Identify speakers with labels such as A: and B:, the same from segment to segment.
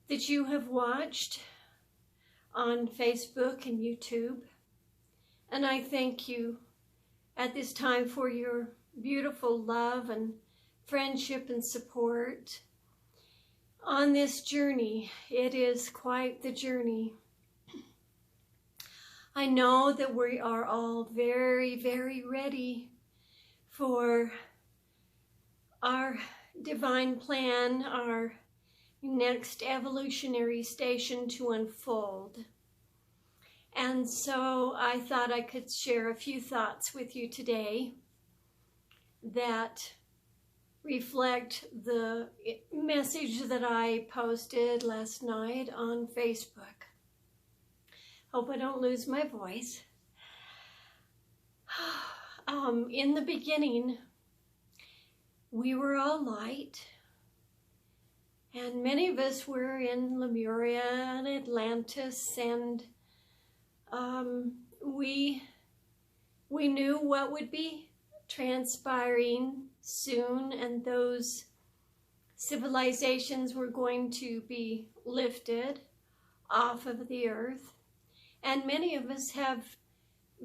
A: that you have watched on Facebook and YouTube. And I thank you at this time for your beautiful love and friendship and support on this journey. It is quite the journey. I know that we are all very, very ready for our divine plan, our next evolutionary station to unfold. And so I thought I could share a few thoughts with you today that reflect the message that I posted last night on Facebook. Hope I don't lose my voice. In the beginning, we were all light, and many of us were in Lemuria and Atlantis, and we knew what would be transpiring soon, and those civilizations were going to be lifted off of the earth. And many of us have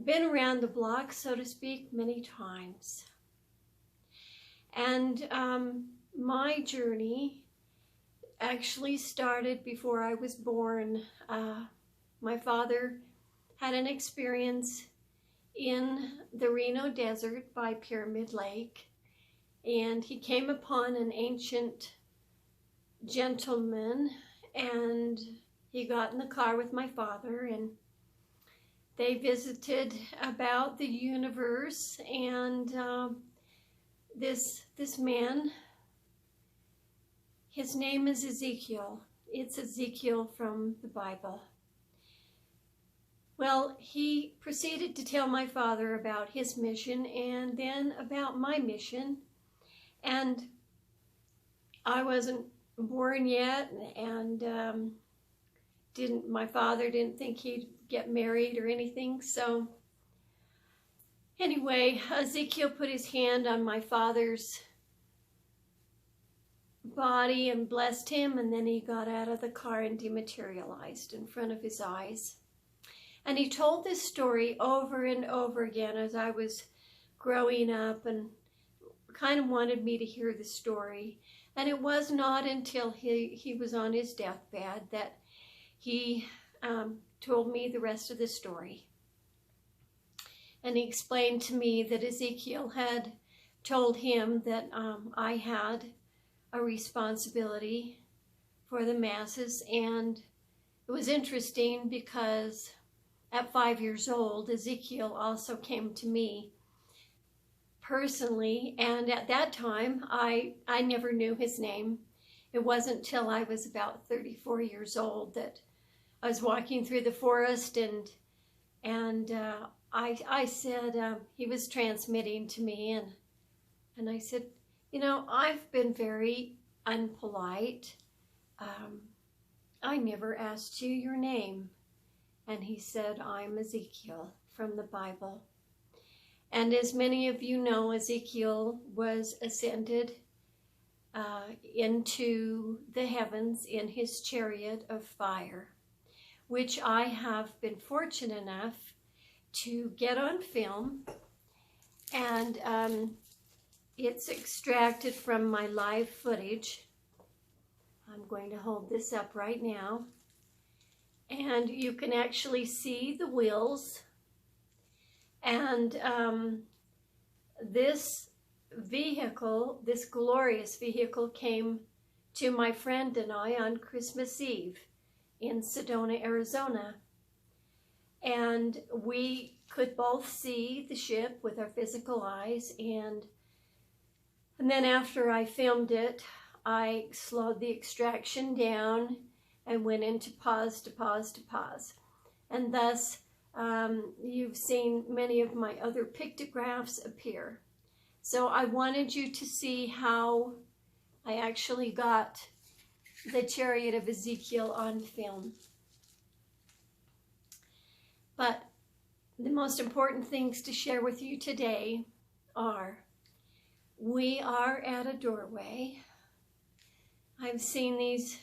A: been around the block, so to speak, many times. And my journey actually started before I was born. My father had an experience in the Reno Desert by Pyramid Lake, and he came upon an ancient gentleman, and he got in the car with my father, and they visited about the universe. And this man, his name is Ezekiel. It's Ezekiel from the Bible. Well, he proceeded to tell my father about his mission and then about my mission. And I wasn't born yet, and my father didn't think he'd get married or anything. So anyway, Ezekiel put his hand on my father's body and blessed him, and then he got out of the car and dematerialized in front of his eyes. And he told this story over and over again as I was growing up, and kind of wanted me to hear the story. And it was not until he was on his deathbed that he told me the rest of the story. And he explained to me that Ezekiel had told him that I had a responsibility for the masses. And it was interesting because at 5 years old, Ezekiel also came to me personally, and at that time, I never knew his name. It wasn't till I was about 34 years old that I was walking through the forest, and I said, he was transmitting to me, and I said, you know, I've been very unpolite. I never asked you your name. And he said, I'm Ezekiel from the Bible. And as many of you know, Ezekiel was ascended into the heavens in his chariot of fire, which I have been fortunate enough to get on film. And it's extracted from my live footage. I'm going to hold this up right now. And you can actually see the wheels. And this vehicle, this glorious vehicle, came to my friend and I on Christmas Eve in Sedona, Arizona. And we could both see the ship with our physical eyes. And then after I filmed it, I slowed the extraction down and went into pause to pause to pause. And thus, you've seen many of my other pictographs appear. So I wanted you to see how I actually got the chariot of Ezekiel on film. But the most important things to share with you today are, we are at a doorway. I've seen these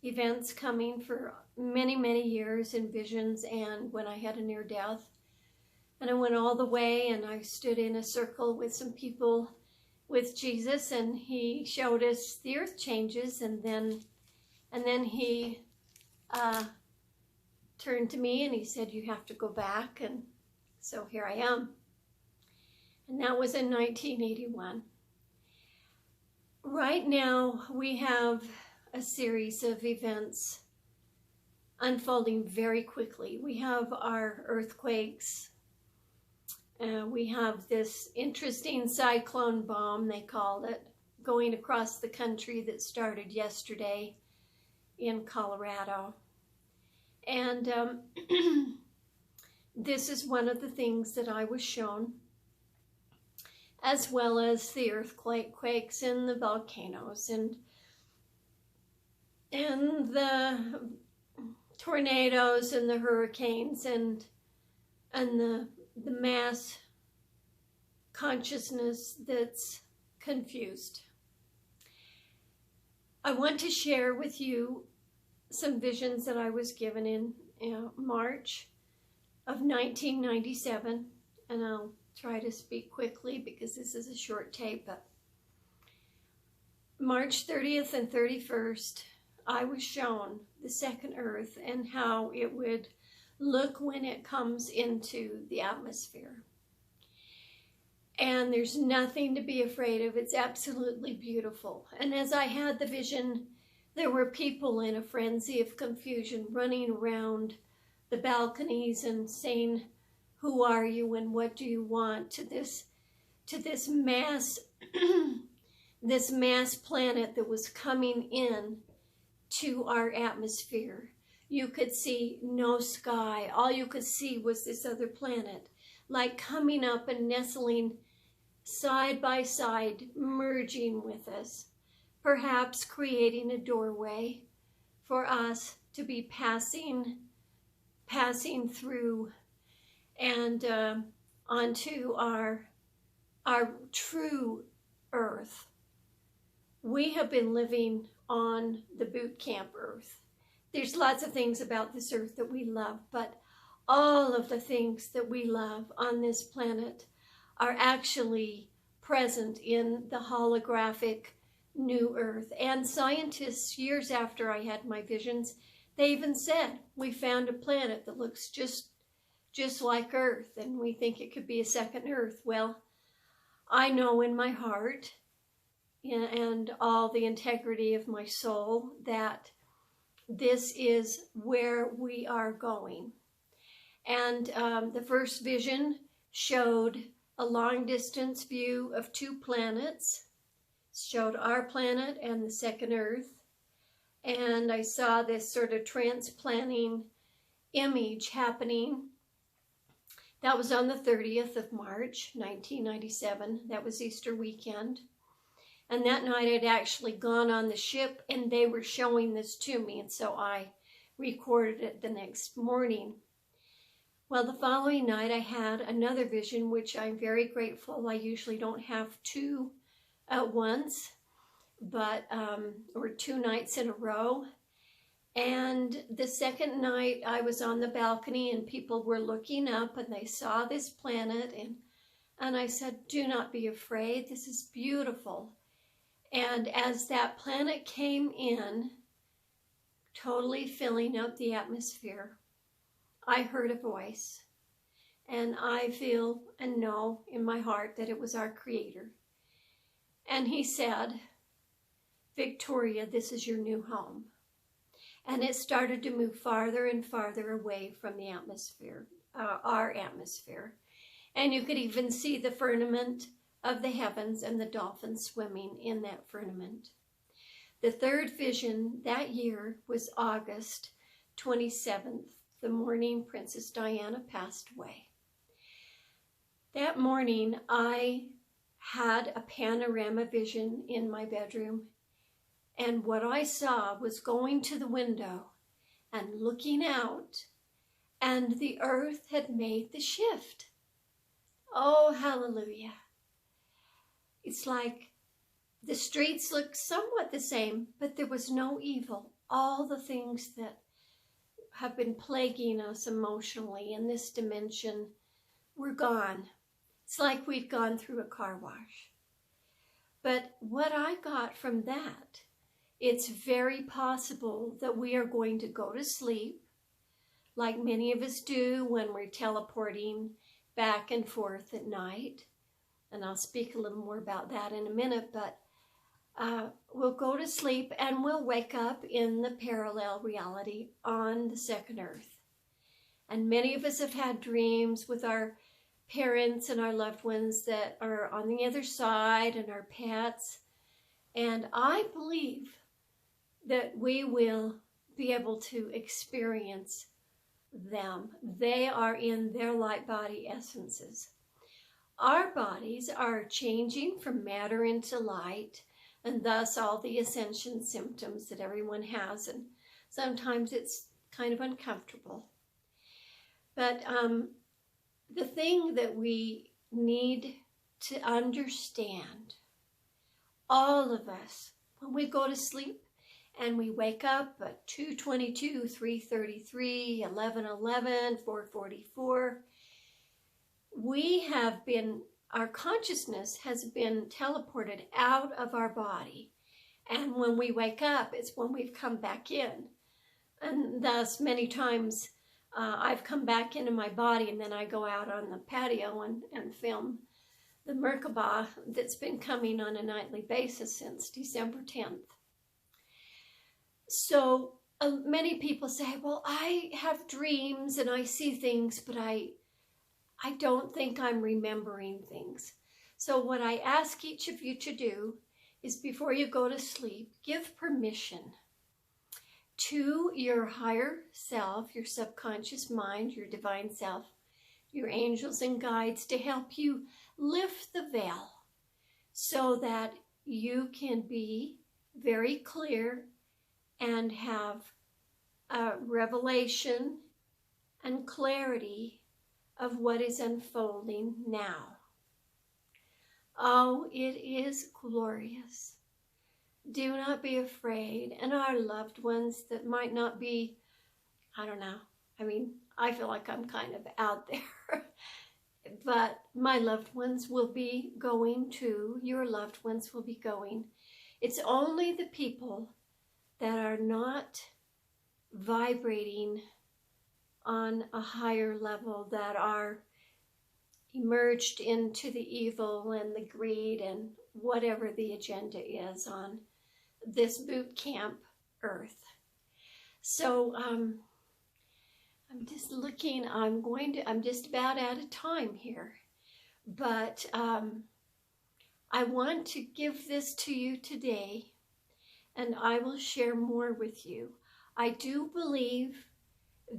A: events coming for many, many years in visions, and when I had a near death. And I went all the way, and I stood in a circle with some people with Jesus, and he showed us the earth changes, and then he turned to me and he said, you have to go back. And so here I am. And that was in 1981. Right now, we have a series of events unfolding very quickly. We have our earthquakes. We have this interesting cyclone bomb, they called it, going across the country that started yesterday in Colorado. And this is one of the things that I was shown, as well as the earthquakes and the volcanoes and the tornadoes and the hurricanes and the mass consciousness that's confused. I want to share with you some visions that I was given in March of 1997, and I'll try to speak quickly because this is a short tape. But March 30th and 31st, I was shown the second Earth and how it would look when it comes into the atmosphere. And there's nothing to be afraid of. It's absolutely beautiful. And as I had the vision, there were people in a frenzy of confusion running around the balconies and saying, who are you and what do you want, to this mass this mass planet that was coming in to our atmosphere. You could see no sky. All you could see was this other planet, like coming up and nestling side by side, merging with us, perhaps creating a doorway for us to be passing through and onto our true Earth. We have been living on the boot camp Earth. There's lots of things about this Earth that we love, but all of the things that we love on this planet are actually present in the holographic new Earth. And scientists, years after I had my visions, they even said, we found a planet that looks just like Earth, and we think it could be a second Earth. Well, I know in my heart and all the integrity of my soul that this is where we are going. And the first vision showed a long distance view of two planets. It showed our planet and the second Earth. And I saw this sort of transplanting image happening. That was on the 30th of March, 1997. That was Easter weekend. And that night I'd actually gone on the ship and they were showing this to me. And so I recorded it the next morning. Well, the following night I had another vision, which I'm very grateful. I usually don't have two at once, but or two nights in a row. And the second night I was on the balcony and people were looking up and they saw this planet, and I said, do not be afraid, this is beautiful. And as that planet came in, totally filling up the atmosphere, I heard a voice, and I feel and know in my heart that it was our Creator. And he said, Victoria, this is your new home. And it started to move farther and farther away from the atmosphere, our atmosphere. And you could even see the firmament of the heavens and the dolphins swimming in that firmament. The third vision that year was August 27th, the morning Princess Diana passed away. That morning, I had a panorama vision in my bedroom, and what I saw was going to the window and looking out, and the earth had made the shift. Oh, hallelujah. It's like the streets looked somewhat the same, but there was no evil all the things that have been plaguing us emotionally in this dimension were gone. It's like we'd gone through a car wash. But what I got from that, it's very possible that we are going to go to sleep, like many of us do when we're teleporting back and forth at night. And I'll speak a little more about that in a minute, but we'll go to sleep and we'll wake up in the parallel reality on the second earth. And many of us have had dreams with our parents and our loved ones that are on the other side and our pets. And I believe that we will be able to experience them. They are in their light body essences. Our bodies are changing from matter into light, and thus all the ascension symptoms that everyone has, and sometimes it's kind of uncomfortable. But the thing that we need to understand, all of us, when we go to sleep and we wake up at 2:22, 3:33, 11:11, 4:44, we have been, our consciousness has been teleported out of our body. And when we wake up, it's when we've come back in. And thus, many times, I've come back into my body and then I go out on the patio and film the Merkaba that's been coming on a nightly basis since December 10th. So many people say, well, I have dreams and I see things, but I don't think I'm remembering things. So what I ask each of you to do is before you go to sleep, give permission to your higher self, your subconscious mind, your divine self, your angels and guides to help you lift the veil so that you can be very clear and have a revelation and clarity of what is unfolding now. Oh, it is glorious. Do not be afraid. And our loved ones that might not be, I don't know. I mean, I feel like I'm kind of out there. But my loved ones will be going too. Your loved ones will be going. It's only the people that are not vibrating on a higher level, that are emerged into the evil and the greed and whatever the agenda is on this boot camp earth. So I'm just looking, I'm just about out of time here, but I want to give this to you today, and I will share more with you. I do believe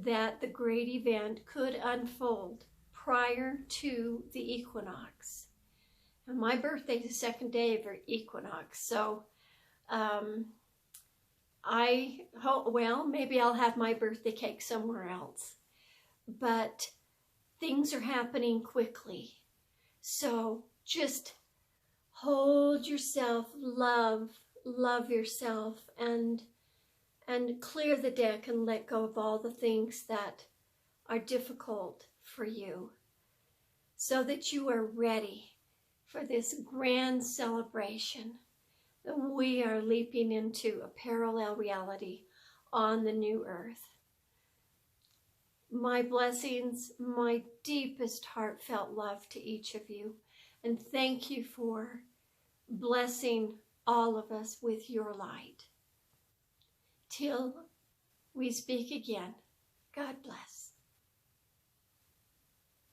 A: that the great event could unfold prior to the equinox. And my birthday is the second day of the equinox, so I hope, well, maybe I'll have my birthday cake somewhere else. But things are happening quickly. So just hold yourself, love yourself, and clear the deck and let go of all the things that are difficult for you, so that you are ready for this grand celebration that we are leaping into a parallel reality on the new earth. My blessings, my deepest heartfelt love to each of you, and thank you for blessing all of us with your light. Till we speak again, God bless.